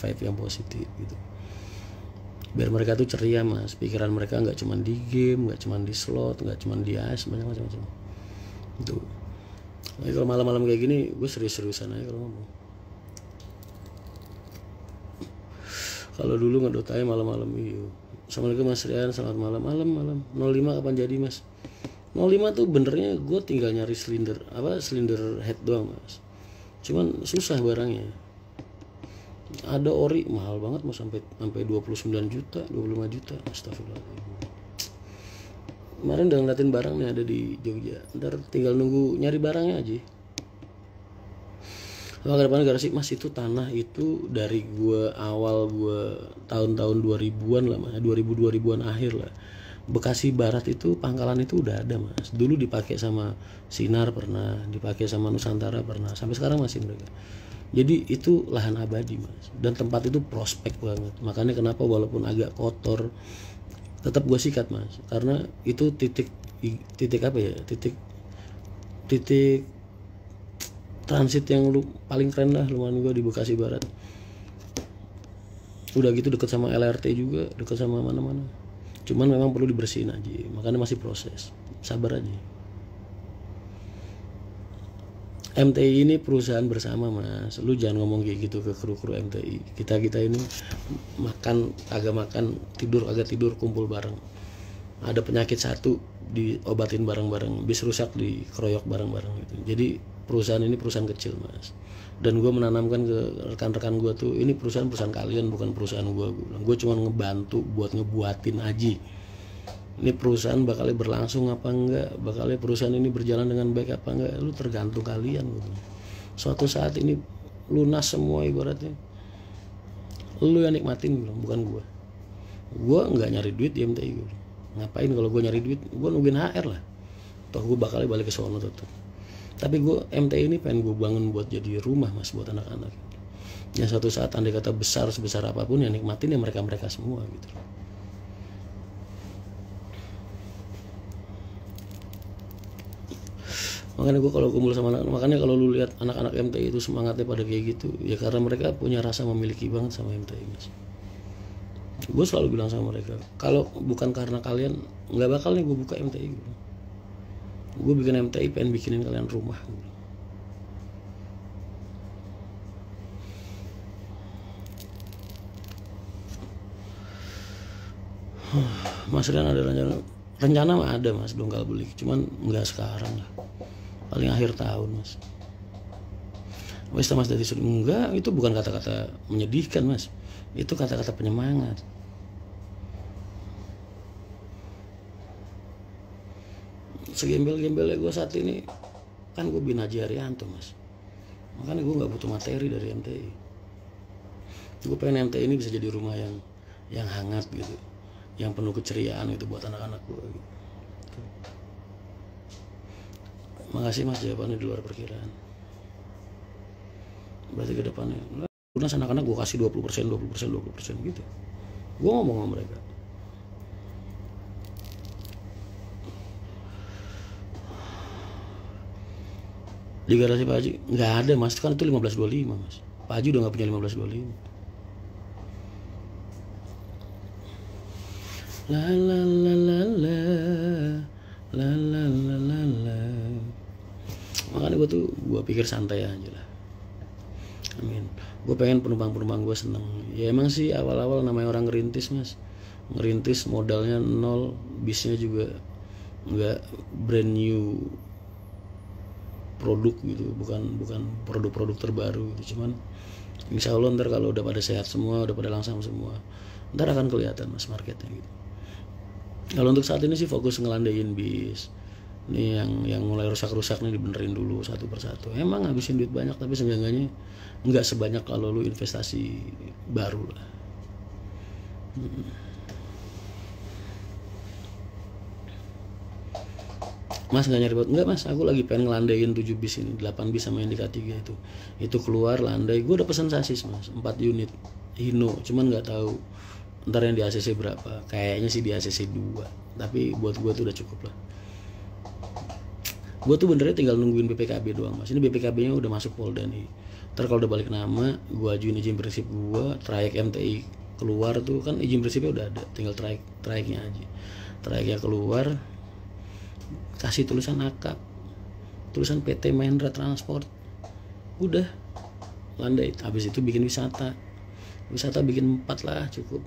vibe yang positif gitu, biar mereka tuh ceria mas, pikiran mereka nggak cuma di game, nggak cuma di slot, nggak cuma di AS, banyak macam-macam itu. Nah, kalau malam-malam kayak gini gue serius-seriusan aja kalau ngomong. Kalau dulu ngedotai malam-malam iyo. Assalamualaikum Mas Rian, selamat malam. 05 kapan jadi mas? 05 tuh benernya gue tinggal nyari silinder head doang mas, cuman susah barangnya. Ada ori mahal banget mas, sampai 29 juta, 25 juta. Astagfirullahaladzim. Kemarin udah ngeliatin barang nih ada di Jogja, ntar tinggal nunggu nyari barangnya aja. Apa ke depan garasi mas, itu tanah itu dari awal tahun-tahun 2000-an lah mas, 2000-an akhir lah. Bekasi Barat itu pangkalan itu udah ada mas, dulu dipakai sama Sinar pernah, dipakai sama Nusantara pernah, sampai sekarang masih mereka. Jadi itu lahan abadi mas, dan tempat itu prospek banget. Makanya kenapa walaupun agak kotor tetap gue sikat mas, karena itu titik transit yang paling keren lah lumayan gue di Bekasi Barat. Udah gitu deket sama LRT juga, deket sama mana-mana. Cuman memang perlu dibersihin aja, makanya masih proses, sabar aja. MTI ini perusahaan bersama mas, lu jangan ngomong kayak gitu ke kru-kru MTI. Kita ini makan agak makan, tidur agak tidur, kumpul bareng. Ada penyakit satu diobatin bareng-bareng, bis rusak dikeroyok bareng-bareng gitu. Jadi perusahaan ini perusahaan kecil mas, dan gue menanamkan ke rekan-rekan gue tuh, ini perusahaan kalian, bukan perusahaan gue. Gue cuma ngebantu buat ngebuatin aja. Ini perusahaan bakalnya berlangsung apa enggak, bakalnya perusahaan ini berjalan dengan baik apa enggak, lu tergantung kalian gitu. Suatu saat ini lunas semua ibaratnya, lu yang nikmatin bilang, bukan gue nggak nyari duit di MTI gue. Ngapain kalau gue nyari duit, gue nungguin HR lah, toh gue bakalnya balik ke sono tetap. Tapi gue MTI ini pengen gue bangun buat jadi rumah mas buat anak-anak, yang suatu saat andai kata besar sebesar apapun yang nikmatin ya mereka semua gitu. Makanya gue kalau kumpul sama anak, makanya kalau lu lihat anak-anak MTI itu semangatnya pada kayak gitu ya, karena mereka punya rasa memiliki banget sama MTI mas. Gue selalu bilang sama mereka, kalau bukan karena kalian nggak bakal nih gue buka MTI. Gue bikin MTI pengen bikinin kalian rumah. Mas Rian ada rencana mah ada mas, dongkal beli, cuman nggak sekarang lah, paling akhir tahun mas. Wes mas dari sudut enggak, itu bukan kata-kata menyedihkan mas, itu kata-kata penyemangat. Segembel-gembelnya gue saat ini kan gue bin Haji Haryanto mas, makanya gue nggak butuh materi dari MTI. Gue pengen MTI ini bisa jadi rumah yang hangat gitu, yang penuh keceriaan gitu buat anak-anak gue gitu. Makasih mas, jawabannya di luar perkiraan. Berarti ke depannya lunas anak-anak gue kasih 20% gitu. Gue ngomong sama mereka. Di garasi Pak Haji nggak ada mas, kan itu 1525 mas. Pak Haji udah nggak punya 1525. La la la la la la la la la la. Makanya gue pikir santai aja lah. Amin. Gue pengen penumpang gue seneng. Ya emang sih awal-awal namanya orang ngerintis mas, ngerintis modalnya nol, bisnya juga nggak brand new produk gitu, bukan produk-produk terbaru gitu. Cuman insya Allah ntar kalau udah pada sehat semua, udah pada langsam semua, ntar akan kelihatan mas marketnya gitu. Kalau untuk saat ini sih fokus ngelandain bis. Ini yang mulai rusak-rusak nih dibenerin dulu satu persatu. Emang ngabisin duit banyak, tapi seenggaknya nggak sebanyak kalau lu investasi baru lah. Mas nggak nyari buat, enggak mas, aku lagi pengen ngelandain 7 bis ini, 8 bis sama yang di K3 itu keluar landai. Gue udah pesen sasis mas, 4 unit Hino, cuman nggak tahu ntar yang di ACC berapa. Kayaknya sih di ACC 2, tapi buat gue tuh udah cukup lah. Gue tuh benernya tinggal nungguin BPKB doang mas. Ini BPKB nya udah masuk Polda nih. Ntar kalau udah balik nama, gue ajuin izin prinsip gue, trayek MTI keluar tuh kan izin prinsipnya udah ada, tinggal trayeknya aja. Trayeknya keluar, kasih tulisan akap, tulisan PT Mahendra Transport, udah landai. Habis itu bikin wisata bikin 4 lah cukup.